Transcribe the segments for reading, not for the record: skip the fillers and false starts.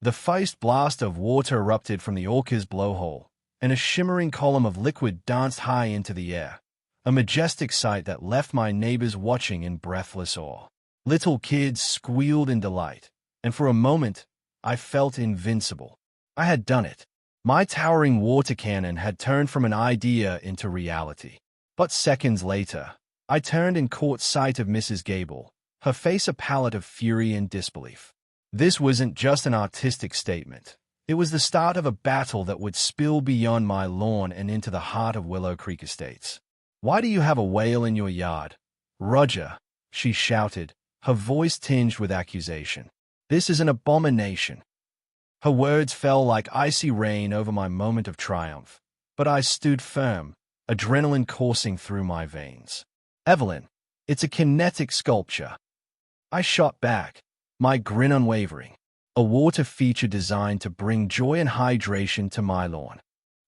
The first blast of water erupted from the orca's blowhole, and a shimmering column of liquid danced high into the air, a majestic sight that left my neighbors watching in breathless awe. Little kids squealed in delight, and for a moment, I felt invincible. I had done it. My towering water cannon had turned from an idea into reality. But seconds later, I turned and caught sight of Mrs. Gable, her face a palette of fury and disbelief. This wasn't just an artistic statement. It was the start of a battle that would spill beyond my lawn and into the heart of Willow Creek Estates. "Why do you have a whale in your yard, Roger?" she shouted, her voice tinged with accusation. "This is an abomination." Her words fell like icy rain over my moment of triumph, but I stood firm, adrenaline coursing through my veins. "Evelyn, it's a kinetic sculpture." I shot back, my grin unwavering. "A water feature designed to bring joy and hydration to my lawn."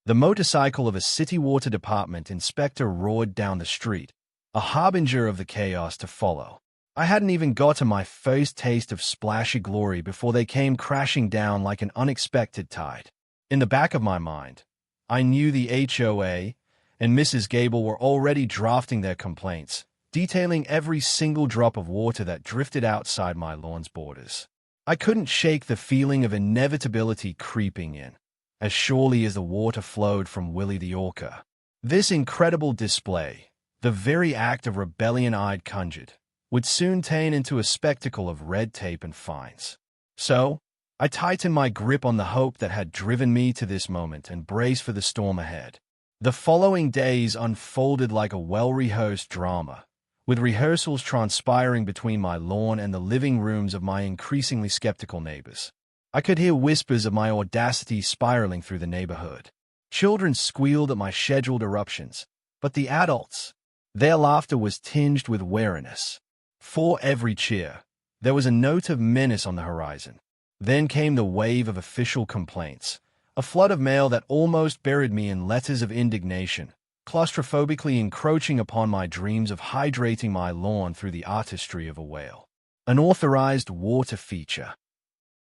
The motorcycle of a city water department inspector roared down the street, a harbinger of the chaos to follow. I hadn't even gotten my first taste of splashy glory before they came crashing down like an unexpected tide. In the back of my mind, I knew the HOA and Mrs. Gable were already drafting their complaints, detailing every single drop of water that drifted outside my lawn's borders. I couldn't shake the feeling of inevitability creeping in, as surely as the water flowed from Willie the Orca. This incredible display, the very act of rebellion I'd conjured, would soon turn into a spectacle of red tape and fines. So, I tightened my grip on the hope that had driven me to this moment and braced for the storm ahead. The following days unfolded like a well-rehearsed drama, with rehearsals transpiring between my lawn and the living rooms of my increasingly skeptical neighbors. I could hear whispers of my audacity spiraling through the neighborhood. Children squealed at my scheduled eruptions, but the adults, their laughter was tinged with wariness. For every cheer, there was a note of menace on the horizon. Then came the wave of official complaints, a flood of mail that almost buried me in letters of indignation, claustrophobically encroaching upon my dreams of hydrating my lawn through the artistry of a whale. Unauthorized water feature.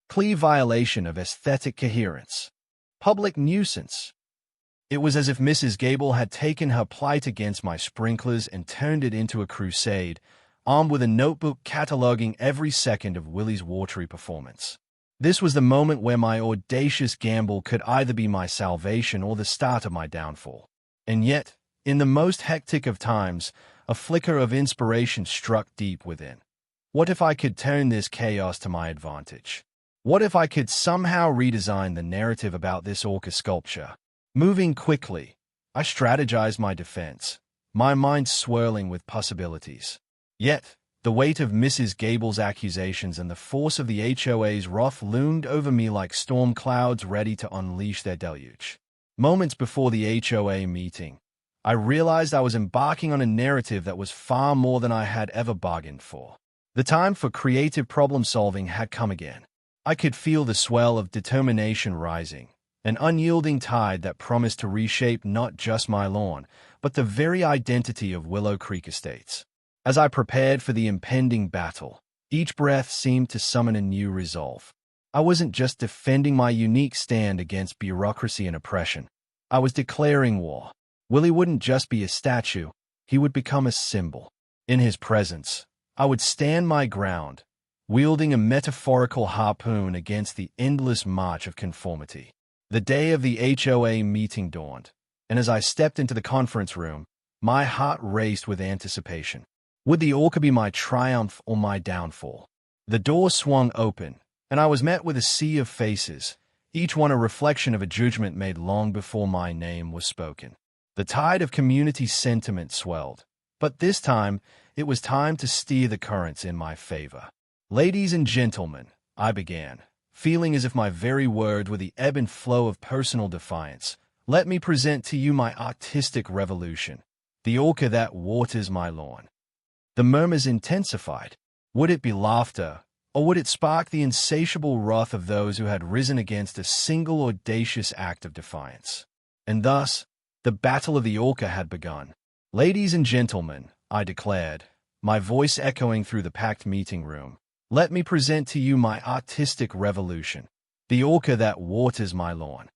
Clear violation of aesthetic coherence. Public nuisance. It was as if Mrs. Gable had taken her plight against my sprinklers and turned it into a crusade, armed with a notebook cataloging every second of Willie's watery performance. This was the moment where my audacious gamble could either be my salvation or the start of my downfall. And yet, in the most hectic of times, a flicker of inspiration struck deep within. What if I could turn this chaos to my advantage? What if I could somehow redesign the narrative about this orca sculpture? Moving quickly, I strategized my defense, my mind swirling with possibilities. Yet, the weight of Mrs. Gable's accusations and the force of the HOA's wrath loomed over me like storm clouds ready to unleash their deluge. Moments before the HOA meeting, I realized I was embarking on a narrative that was far more than I had ever bargained for. The time for creative problem-solving had come again. I could feel the swell of determination rising, an unyielding tide that promised to reshape not just my lawn, but the very identity of Willow Creek Estates. As I prepared for the impending battle, each breath seemed to summon a new resolve. I wasn't just defending my unique stand against bureaucracy and oppression. I was declaring war. Willie wouldn't just be a statue, he would become a symbol. In his presence, I would stand my ground, wielding a metaphorical harpoon against the endless march of conformity. The day of the HOA meeting dawned, and as I stepped into the conference room, my heart raced with anticipation. Would the orca be my triumph or my downfall? The door swung open, and I was met with a sea of faces, each one a reflection of a judgment made long before my name was spoken. The tide of community sentiment swelled, but this time it was time to steer the currents in my favor. "Ladies and gentlemen," I began, feeling as if my very words were the ebb and flow of personal defiance, "let me present to you my artistic revolution, the orca that waters my lawn." The murmurs intensified. Would it be laughter, or would it spark the insatiable wrath of those who had risen against a single audacious act of defiance? And thus, the battle of the orca had begun. "Ladies and gentlemen," I declared, my voice echoing through the packed meeting room, "let me present to you my artistic revolution, The orca that waters my lawn.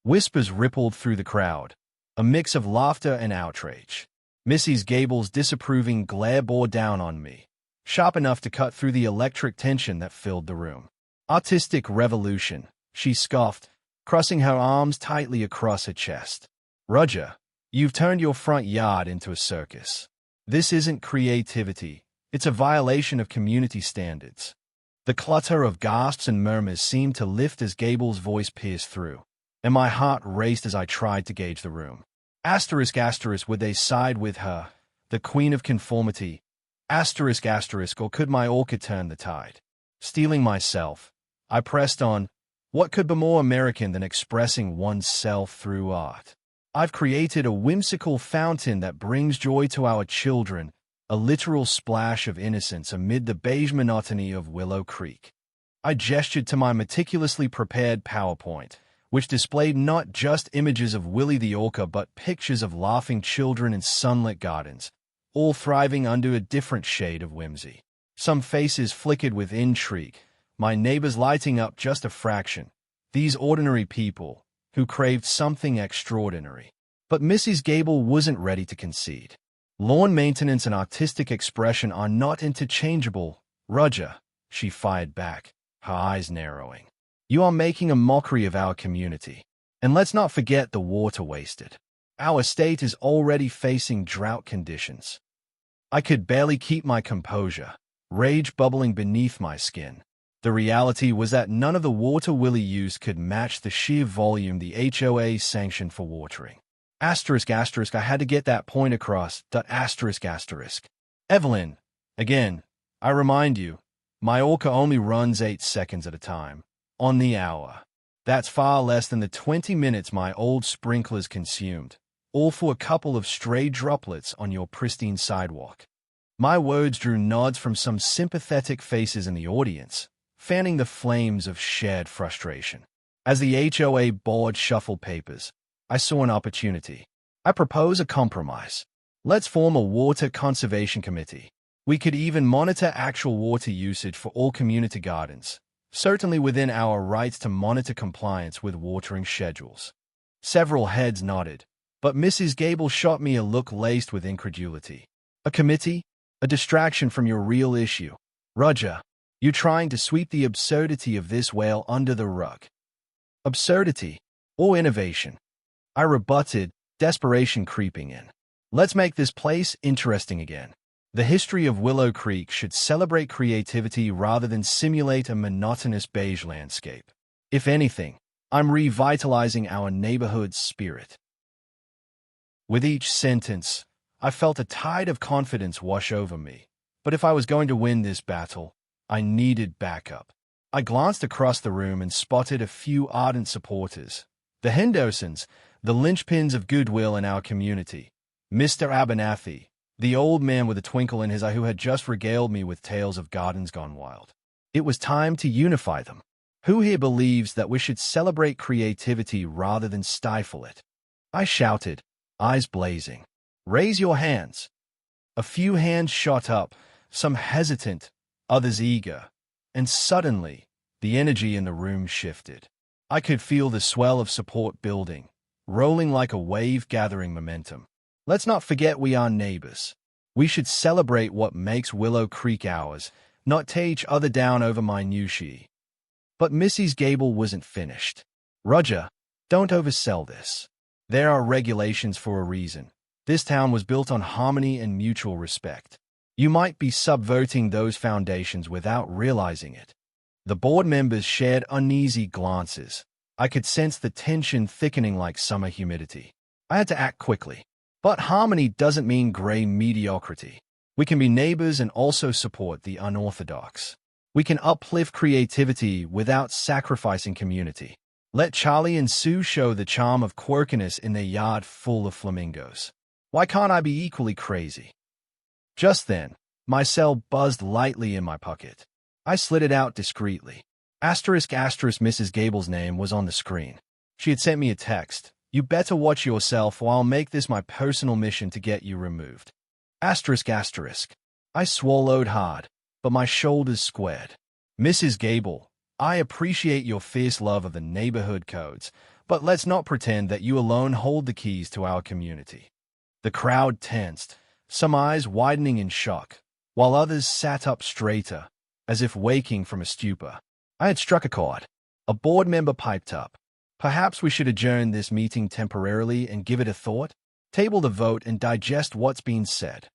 Whispers rippled through the crowd, a mix of laughter and outrage. Mrs. Gable's disapproving glare bore down on me, sharp enough to cut through the electric tension that filled the room. Artistic revolution, she scoffed, crossing her arms tightly across her chest. Roger, you've turned your front yard into a circus. This isn't creativity, it's a violation of community standards. The clutter of gasps and murmurs seemed to lift as Gable's voice pierced through, and my heart raced as I tried to gauge the room. Asterisk, would they side with her, the queen of conformity? Asterisk, or could my orca turn the tide? Steeling myself, I pressed on. What could be more American than expressing oneself through art? I've created a whimsical fountain that brings joy to our children, a literal splash of innocence amid the beige monotony of Willow Creek. I gestured to my meticulously prepared PowerPoint, which displayed not just images of Willie the orca but pictures of laughing children in sunlit gardens, all thriving under a different shade of whimsy. Some faces flickered with intrigue, my neighbors lighting up just a fraction, these ordinary people who craved something extraordinary. But Mrs. Gable wasn't ready to concede. Lawn maintenance and artistic expression are not interchangeable, Roger, she fired back, her eyes narrowing. You are making a mockery of our community. And let's not forget the water wasted. Our estate is already facing drought conditions. I could barely keep my composure, rage bubbling beneath my skin. The reality was that none of the water Willie used could match the sheer volume the HOA sanctioned for watering. Asterisk, I had to get that point across. Asterisk. Evelyn, again, I remind you, my orca only runs 8 seconds at a time. On the hour. That's far less than the 20 minutes my old sprinklers consumed, all for a couple of stray droplets on your pristine sidewalk. My words drew nods from some sympathetic faces in the audience, fanning the flames of shared frustration. As the HOA board shuffled papers, I saw an opportunity. I propose a compromise. Let's form a water conservation committee. We could even monitor actual water usage for all community gardens, certainly within our rights to monitor compliance with watering schedules. Several heads nodded, but Mrs. Gable shot me a look laced with incredulity. A committee? A distraction from your real issue. Roger, you're trying to sweep the absurdity of this whale under the rug. Absurdity? Or innovation? I rebutted, desperation creeping in. Let's make this place interesting again. The history of Willow Creek should celebrate creativity rather than simulate a monotonous beige landscape. If anything, I'm revitalizing our neighborhood's spirit. With each sentence, I felt a tide of confidence wash over me. But if I was going to win this battle, I needed backup. I glanced across the room and spotted a few ardent supporters. The Hendersons, the linchpins of goodwill in our community. Mr. Abernathy, the old man with a twinkle in his eye who had just regaled me with tales of gardens gone wild. It was time to unify them. Who here believes that we should celebrate creativity rather than stifle it? I shouted, eyes blazing. Raise your hands. A few hands shot up, some hesitant, others eager, and suddenly, the energy in the room shifted. I could feel the swell of support building, rolling like a wave gathering momentum. Let's not forget we are neighbors. We should celebrate what makes Willow Creek ours, not tear each other down over minutiae. But Mrs. Gable wasn't finished. Roger, don't oversell this. There are regulations for a reason. This town was built on harmony and mutual respect. You might be subverting those foundations without realizing it. The board members shared uneasy glances. I could sense the tension thickening like summer humidity. I had to act quickly. But harmony doesn't mean gray mediocrity. We can be neighbors and also support the unorthodox. We can uplift creativity without sacrificing community. Let Charlie and Sue show the charm of quirkiness in their yard full of flamingos. Why can't I be equally crazy? Just then, my cell buzzed lightly in my pocket. I slid it out discreetly. Asterisk, Mrs. Gable's name was on the screen. She had sent me a text. You better watch yourself or I'll make this my personal mission to get you removed. Asterisk. I swallowed hard, but my shoulders squared. Mrs. Gable, I appreciate your fierce love of the neighborhood codes, but let's not pretend that you alone hold the keys to our community." The crowd tensed, some eyes widening in shock, while others sat up straighter, as if waking from a stupor. I had struck a chord. A board member piped up. "Perhaps we should adjourn this meeting temporarily and give it a thought, table the vote and digest what's been said."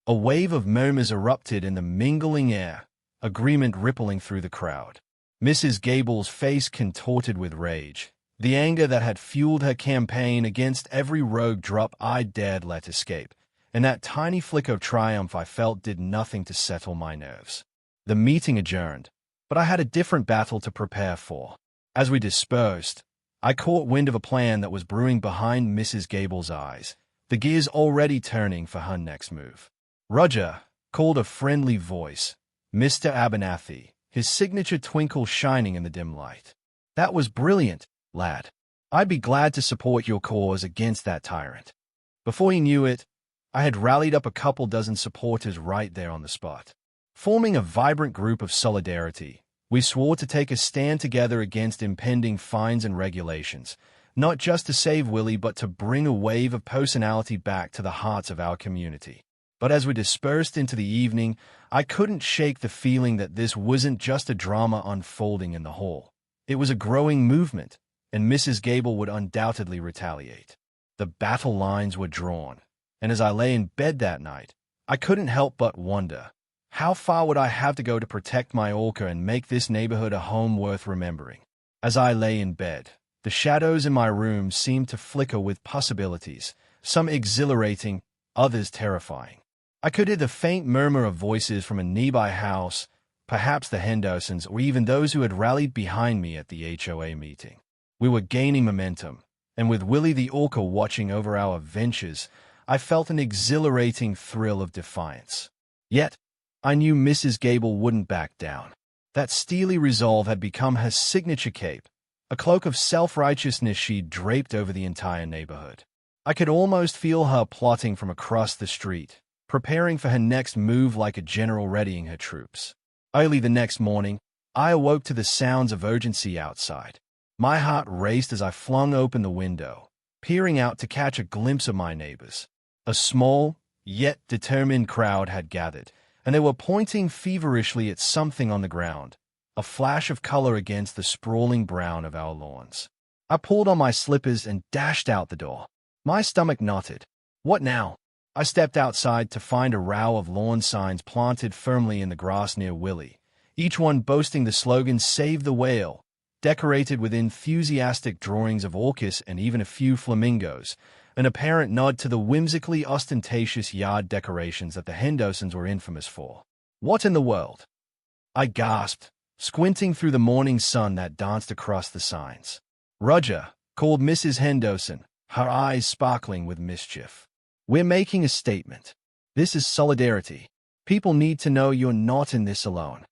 A wave of murmurs erupted in the mingling air, agreement rippling through the crowd. Mrs. Gable's face contorted with rage, the anger that had fueled her campaign against every rogue drop I dared let escape, and that tiny flick of triumph I felt did nothing to settle my nerves. The meeting adjourned, but I had a different battle to prepare for. As we dispersed, I caught wind of a plan that was brewing behind Mrs. Gable's eyes, the gears already turning for her next move. "Roger," called a friendly voice, Mr. Abernathy, his signature twinkle shining in the dim light. "That was brilliant, lad. I'd be glad to support your cause against that tyrant." Before he knew it, I had rallied up a couple dozen supporters right there on the spot. Forming a vibrant group of solidarity, we swore to take a stand together against impending fines and regulations, not just to save Willie but to bring a wave of personality back to the hearts of our community. But as we dispersed into the evening, I couldn't shake the feeling that this wasn't just a drama unfolding in the hall. It was a growing movement, and Mrs. Gable would undoubtedly retaliate. The battle lines were drawn, and as I lay in bed that night, I couldn't help but wonder, how far would I have to go to protect my Orca and make this neighborhood a home worth remembering? As I lay in bed, the shadows in my room seemed to flicker with possibilities, some exhilarating, others terrifying. I could hear the faint murmur of voices from a nearby house, perhaps the Hendersons or even those who had rallied behind me at the HOA meeting. We were gaining momentum, and with Willie the Orca watching over our ventures, I felt an exhilarating thrill of defiance. Yet, I knew Mrs. Gable wouldn't back down. That steely resolve had become her signature cape, a cloak of self-righteousness she draped over the entire neighborhood. I could almost feel her plotting from across the street, preparing for her next move like a general readying her troops. Early the next morning, I awoke to the sounds of urgency outside. My heart raced as I flung open the window, peering out to catch a glimpse of my neighbors. A small, yet determined crowd had gathered, and they were pointing feverishly at something on the ground, a flash of color against the sprawling brown of our lawns. I pulled on my slippers and dashed out the door. My stomach knotted. What now? I stepped outside to find a row of lawn signs planted firmly in the grass near Willie, each one boasting the slogan "Save the Whale," decorated with enthusiastic drawings of orcas and even a few flamingos, an apparent nod to the whimsically ostentatious yard decorations that the Hendersons were infamous for. What in the world? I gasped, squinting through the morning sun that danced across the signs. "Roger," called Mrs. Henderson, her eyes sparkling with mischief. "We're making a statement. This is solidarity. People need to know you're not in this alone."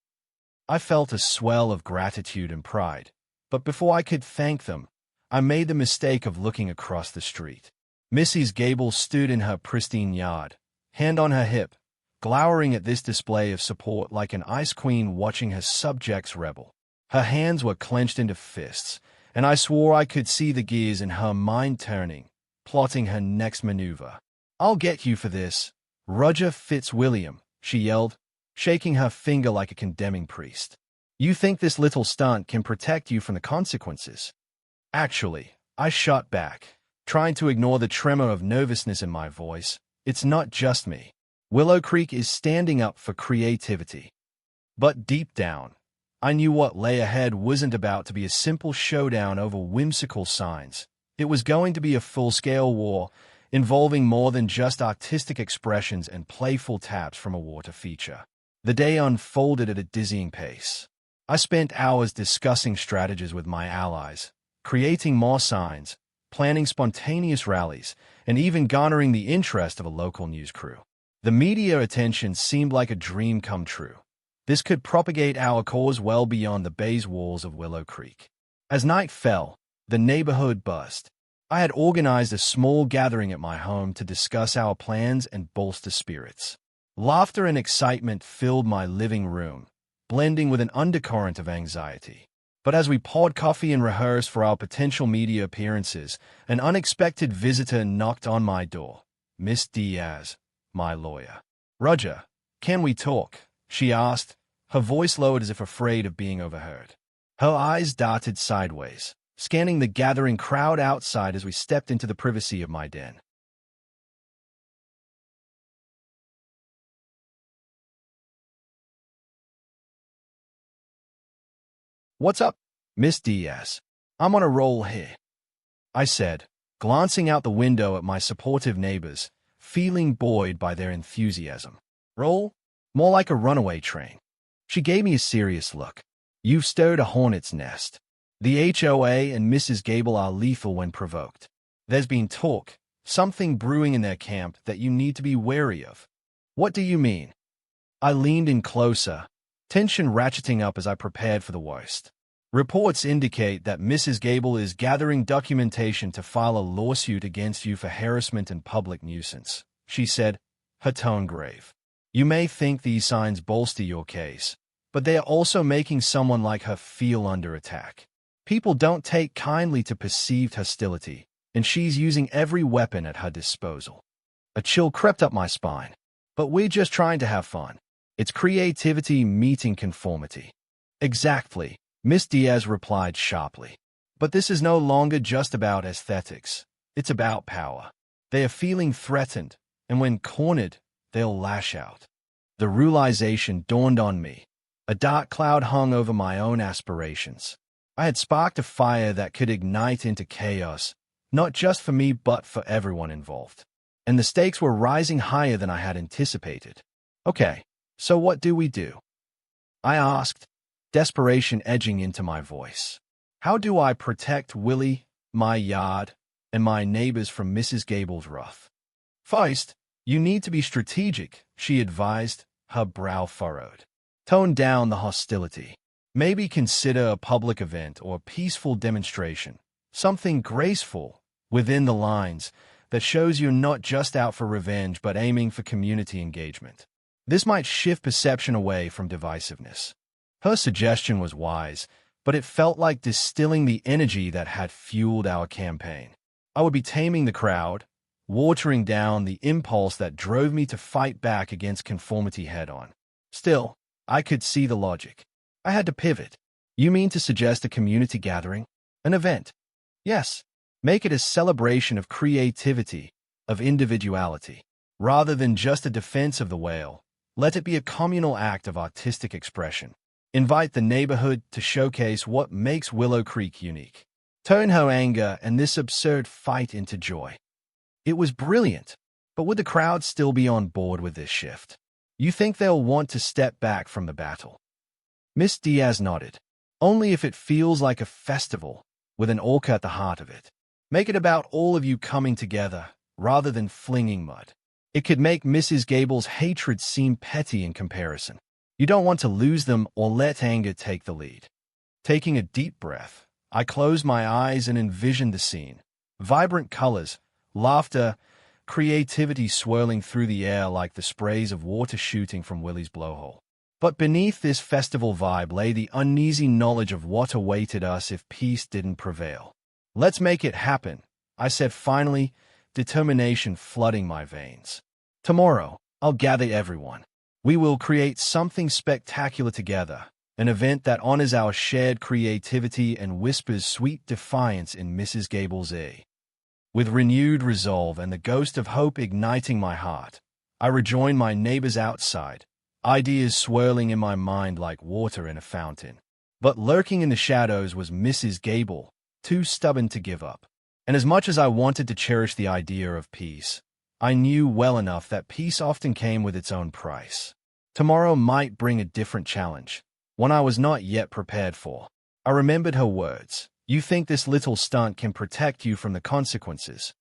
I felt a swell of gratitude and pride, but before I could thank them, I made the mistake of looking across the street. Mrs. Gable stood in her pristine yard, hand on her hip, glowering at this display of support like an ice queen watching her subjects rebel. Her hands were clenched into fists, and I swore I could see the gears in her mind turning, plotting her next maneuver. "I'll get you for this, Roger Fitzwilliam," she yelled, shaking her finger like a condemning priest. "You think this little stunt can protect you from the consequences?" Actually, I shot back, trying to ignore the tremor of nervousness in my voice. "It's not just me. Willow Creek is standing up for creativity." But deep down, I knew what lay ahead wasn't about to be a simple showdown over whimsical signs. It was going to be a full-scale war, involving more than just artistic expressions and playful taps from a water feature. The day unfolded at a dizzying pace. I spent hours discussing strategies with my allies, creating more signs, planning spontaneous rallies, and even garnering the interest of a local news crew. The media attention seemed like a dream come true. This could propagate our cause well beyond the bay's walls of Willow Creek. As night fell, the neighborhood buzzed. I had organized a small gathering at my home to discuss our plans and bolster spirits. Laughter and excitement filled my living room, blending with an undercurrent of anxiety. But as we poured coffee and rehearsed for our potential media appearances, an unexpected visitor knocked on my door. Miss Diaz, my lawyer. "Roger, can we talk?" she asked, her voice lowered as if afraid of being overheard. Her eyes darted sideways, scanning the gathering crowd outside as we stepped into the privacy of my den. "What's up, Miss Diaz? I'm on a roll here," I said, glancing out the window at my supportive neighbors, feeling buoyed by their enthusiasm. "Roll? More like a runaway train." She gave me a serious look. "You've stirred a hornet's nest. The HOA and Mrs. Gable are lethal when provoked. There's been talk, something brewing in their camp that you need to be wary of." "What do you mean?" I leaned in closer, tension ratcheting up as I prepared for the worst. "Reports indicate that Mrs. Gable is gathering documentation to file a lawsuit against you for harassment and public nuisance," she said, her tone grave. "You may think these signs bolster your case, but they are also making someone like her feel under attack. People don't take kindly to perceived hostility, and she's using every weapon at her disposal." A chill crept up my spine. "But we're just trying to have fun. It's creativity meeting conformity." "Exactly," Miss Diaz replied sharply. "But this is no longer just about aesthetics. It's about power. They are feeling threatened, and when cornered, they'll lash out." The realization dawned on me. A dark cloud hung over my own aspirations. I had sparked a fire that could ignite into chaos, not just for me but for everyone involved. And the stakes were rising higher than I had anticipated. "Okay, so what do we do?" I asked, desperation edging into my voice. "How do I protect Willie, my yard, and my neighbors from Mrs. Gable's wrath?" "First, you need to be strategic," she advised, her brow furrowed. "Tone down the hostility. Maybe consider a public event or a peaceful demonstration, something graceful, within the lines, that shows you're not just out for revenge but aiming for community engagement. This might shift perception away from divisiveness." Her suggestion was wise, but it felt like distilling the energy that had fueled our campaign. I would be taming the crowd, watering down the impulse that drove me to fight back against conformity head-on. Still, I could see the logic. I had to pivot. "You mean to suggest a community gathering? An event?" "Yes. Make it a celebration of creativity, of individuality. Rather than just a defense of the whale, let it be a communal act of artistic expression. Invite the neighborhood to showcase what makes Willow Creek unique. Turn her anger and this absurd fight into joy." It was brilliant, but would the crowd still be on board with this shift? "You think they'll want to step back from the battle?" Miss Diaz nodded. "Only if it feels like a festival, with an orca at the heart of it. Make it about all of you coming together, rather than flinging mud. It could make Mrs. Gable's hatred seem petty in comparison. You don't want to lose them or let anger take the lead." Taking a deep breath, I closed my eyes and envisioned the scene. Vibrant colors, laughter, creativity swirling through the air like the sprays of water shooting from Willie's blowhole. But beneath this festival vibe lay the uneasy knowledge of what awaited us if peace didn't prevail. "Let's make it happen," I said finally, determination flooding my veins. "Tomorrow, I'll gather everyone. We will create something spectacular together, an event that honors our shared creativity and whispers sweet defiance in Mrs. Gable's ear." With renewed resolve and the ghost of hope igniting my heart, I rejoined my neighbors outside, ideas swirling in my mind like water in a fountain. But lurking in the shadows was Mrs. Gable, too stubborn to give up. And as much as I wanted to cherish the idea of peace, I knew well enough that peace often came with its own price. Tomorrow might bring a different challenge, one I was not yet prepared for. I remembered her words. "You think this little stunt can protect you from the consequences."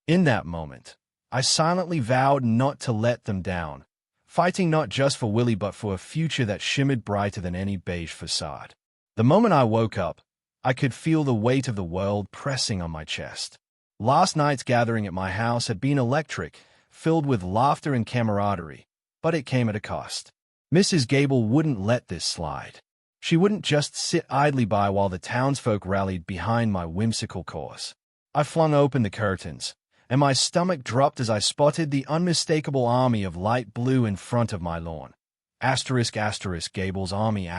In that moment, I silently vowed not to let them down, fighting not just for Willie but for a future that shimmered brighter than any beige facade. The moment I woke up, I could feel the weight of the world pressing on my chest. Last night's gathering at my house had been electric, filled with laughter and camaraderie, but it came at a cost. Mrs. Gable wouldn't let this slide. She wouldn't just sit idly by while the townsfolk rallied behind my whimsical course. I flung open the curtains, and my stomach dropped as I spotted the unmistakable army of light blue in front of my lawn. Gable's army.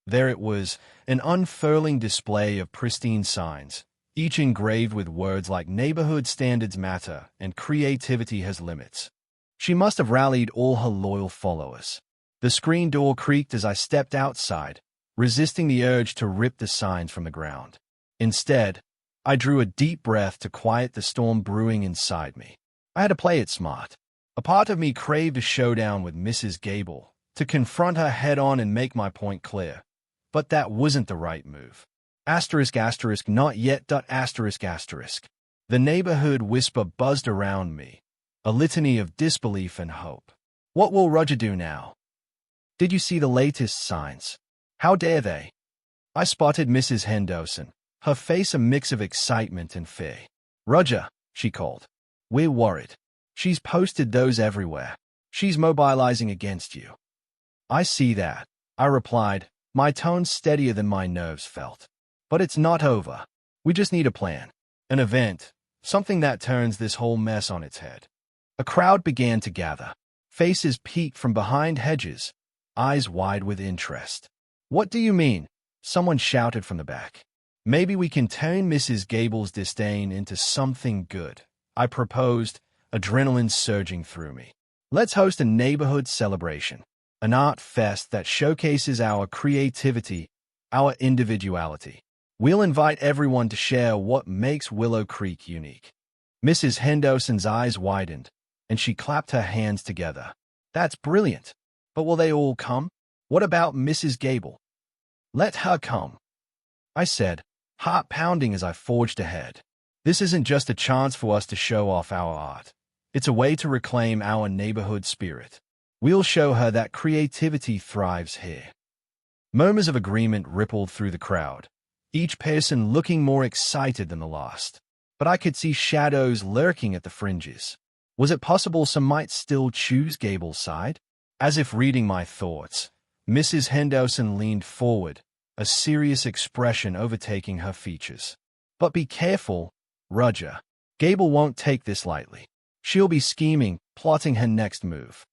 There it was, an unfurling display of pristine signs, each engraved with words like neighborhood standards matter and creativity has limits. She must have rallied all her loyal followers. The screen door creaked as I stepped outside, resisting the urge to rip the signs from the ground. Instead, I drew a deep breath to quiet the storm brewing inside me. I had to play it smart. A part of me craved a showdown with Mrs. Gable, to confront her head-on and make my point clear. But that wasn't the right move. Not yet. The neighborhood whisper buzzed around me, a litany of disbelief and hope. What will Roger do now? Did you see the latest signs? How dare they? I spotted Mrs. Henderson, her face a mix of excitement and fear. Roger, she called. We're worried. She's posted those everywhere. She's mobilizing against you. I see that, I replied, my tone steadier than my nerves felt. But it's not over. We just need a plan. An event. Something that turns this whole mess on its head. A crowd began to gather. Faces peeked from behind hedges, eyes wide with interest. What do you mean? Someone shouted from the back. Maybe we can turn Mrs. Gable's disdain into something good, I proposed, adrenaline surging through me. Let's host a neighborhood celebration, an art fest that showcases our creativity, our individuality. We'll invite everyone to share what makes Willow Creek unique. Mrs. Henderson's eyes widened, and she clapped her hands together. That's brilliant. But will they all come? What about Mrs. Gable? Let her come, I said, heart pounding as I forged ahead. This isn't just a chance for us to show off our art. It's a way to reclaim our neighborhood spirit. We'll show her that creativity thrives here. Murmurs of agreement rippled through the crowd, each person looking more excited than the last. But I could see shadows lurking at the fringes. Was it possible some might still choose Gable's side? As if reading my thoughts, Mrs. Henderson leaned forward, a serious expression overtaking her features. But be careful, Roger. Gable won't take this lightly. She'll be scheming, plotting her next move.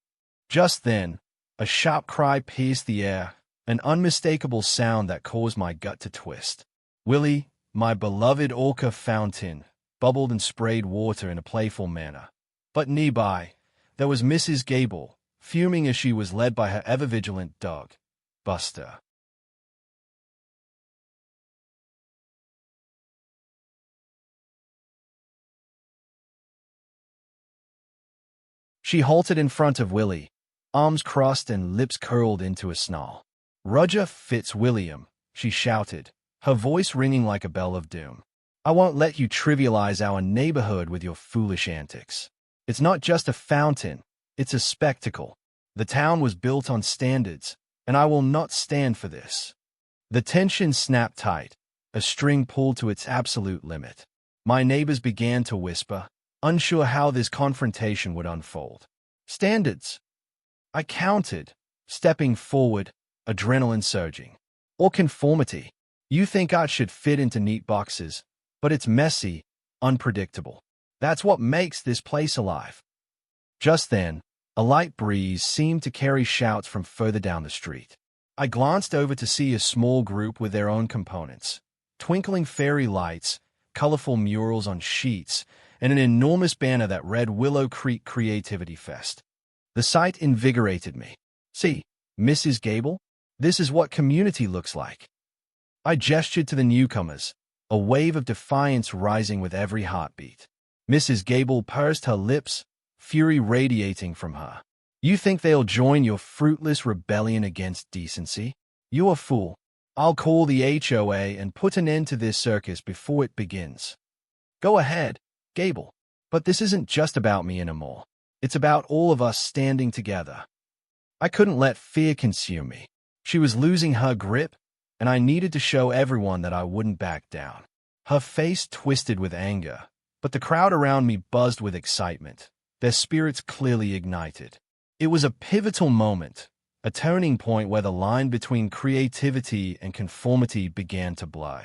Just then, a sharp cry pierced the air, an unmistakable sound that caused my gut to twist. Willie, my beloved Orca fountain, bubbled and sprayed water in a playful manner. But nearby, there was Mrs. Gable, fuming as she was led by her ever-vigilant dog, Buster. She halted in front of Willie, arms crossed and lips curled into a snarl. Roger Fitzwilliam, she shouted, her voice ringing like a bell of doom. I won't let you trivialize our neighborhood with your foolish antics. It's not just a fountain, it's a spectacle. The town was built on standards, and I will not stand for this. The tension snapped tight, a string pulled to its absolute limit. My neighbors began to whisper, unsure how this confrontation would unfold. Standards. I countered, stepping forward, adrenaline surging. Or conformity. You think art should fit into neat boxes, but it's messy, unpredictable. That's what makes this place alive. Just then, a light breeze seemed to carry shouts from further down the street. I glanced over to see a small group with their own components. Twinkling fairy lights, colorful murals on sheets, and an enormous banner that read Willow Creek Creativity Fest. The sight invigorated me. See, Mrs. Gable? This is what community looks like. I gestured to the newcomers, a wave of defiance rising with every heartbeat. Mrs. Gable pursed her lips, fury radiating from her. You think they'll join your fruitless rebellion against decency? You're a fool. I'll call the HOA and put an end to this circus before it begins. Go ahead, Gable. But this isn't just about me anymore. It's about all of us standing together. I couldn't let fear consume me. She was losing her grip, and I needed to show everyone that I wouldn't back down. Her face twisted with anger, but the crowd around me buzzed with excitement, their spirits clearly ignited. It was a pivotal moment, a turning point where the line between creativity and conformity began to blur.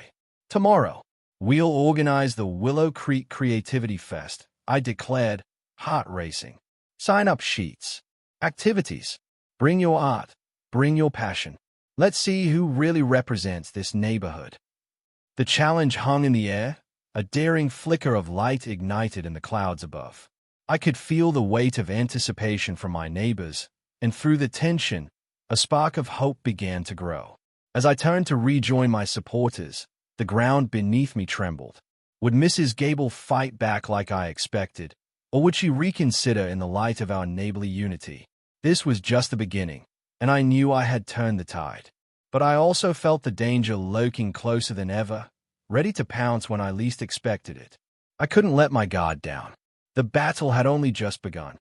Tomorrow, we'll organize the Willow Creek Creativity Fest, I declared, heart racing. Sign-up sheets. Activities. Bring your art. Bring your passion. Let's see who really represents this neighborhood. The challenge hung in the air, a daring flicker of light ignited in the clouds above. I could feel the weight of anticipation from my neighbors, and through the tension, a spark of hope began to grow. As I turned to rejoin my supporters, the ground beneath me trembled. Would Mrs. Gable fight back like I expected, or would she reconsider in the light of our neighborly unity? This was just the beginning, and I knew I had turned the tide. But I also felt the danger lurking closer than ever, ready to pounce when I least expected it. I couldn't let my guard down. The battle had only just begun.